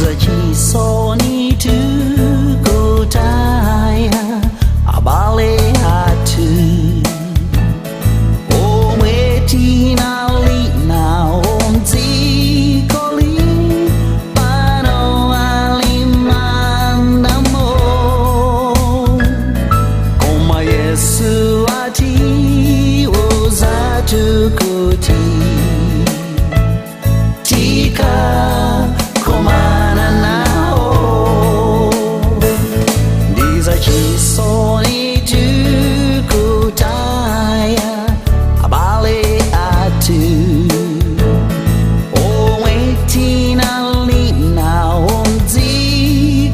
Zachisoni tukutaya abale hatu omwetina lina onzikoli pano alimandamo koma Yesu ati uzatukuti komana nao Zachisoni tukutaya abale atu omwetina lina onzikoli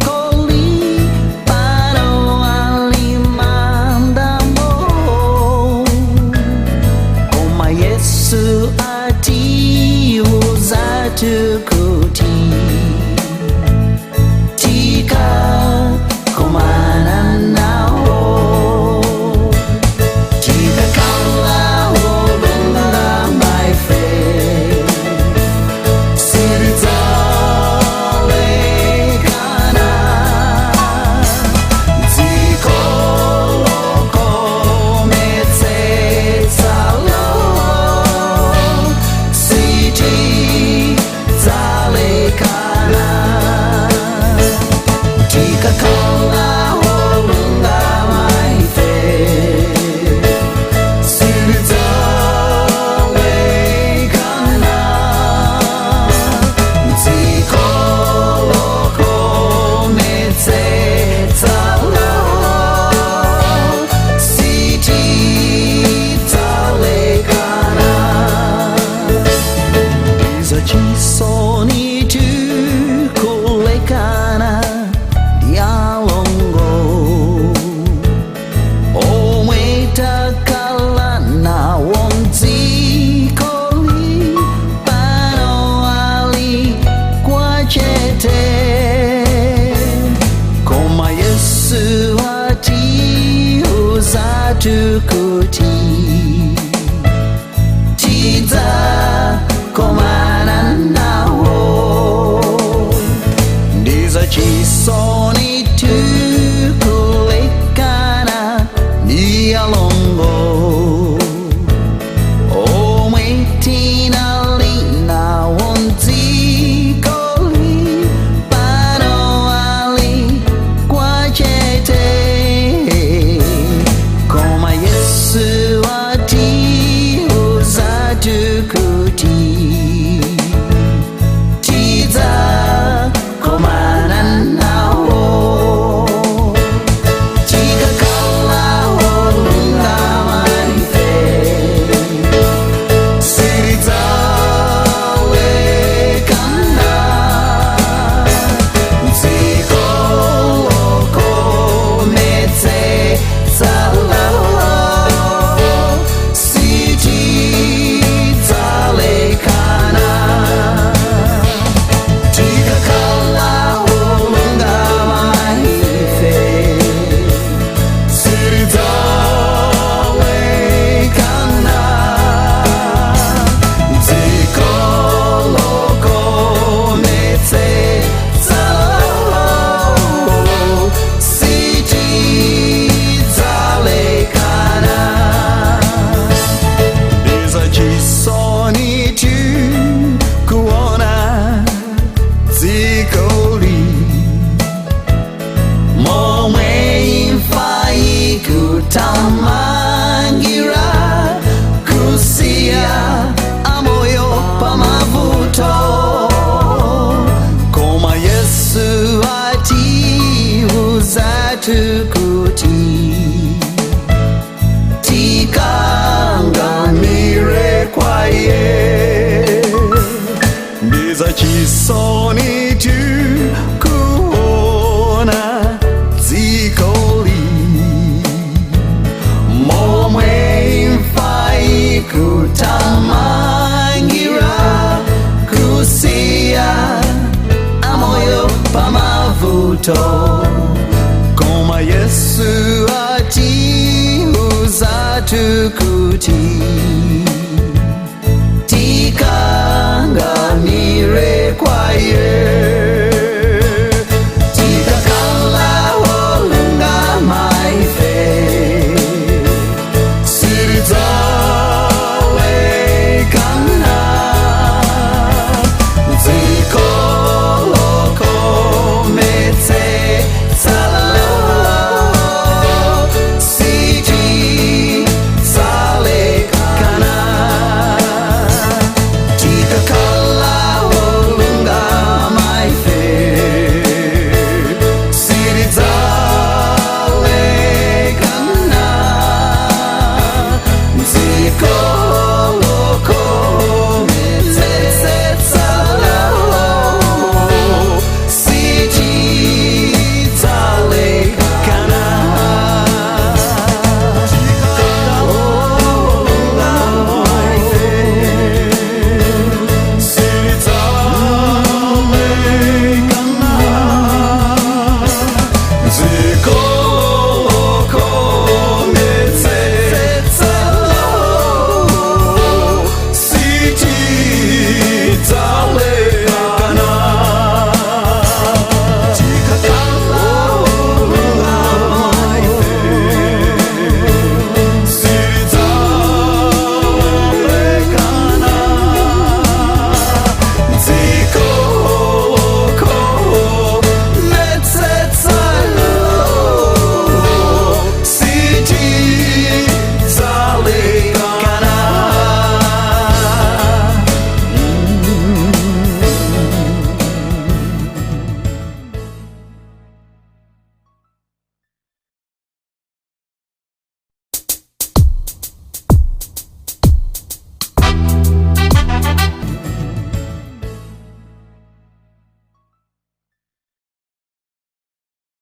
pano alimandamo koma Yesu ati uzatukuti komana nao tika kala olunga my friend siritale kana zikoloko metsetsalo siti zale kana tika kala olunga my friend siritale kana zikoloko metsetsalo siti zale kana Zachisoni tukulekana dialongo omwetakala wonzikoli pano ali kwachete koma Yesu ati uzatukuti tidza komana nawo Zachisoni tukulekana dialongo omwetina lina onzikoli pano ali kwachete koma Yesu ati uzatukuti tidza komana nao tika kala olunga my friend siritale kana zikoloko metsetsalo siti zale kana tika kala olunga my friend siritale kana zikoloko metsetsalo siti zale kana Zachisoni tukuona zikoli momwe imfai kutamangira kusia amoyo pamavuto koma Yesu ati uzatukuti tikangamire kwaye Zachisoni tukuona zikoli momwe imfai kutamangira kusia amoyo pamavuto koma Yesu ati uzatukuti tikangamire kwaye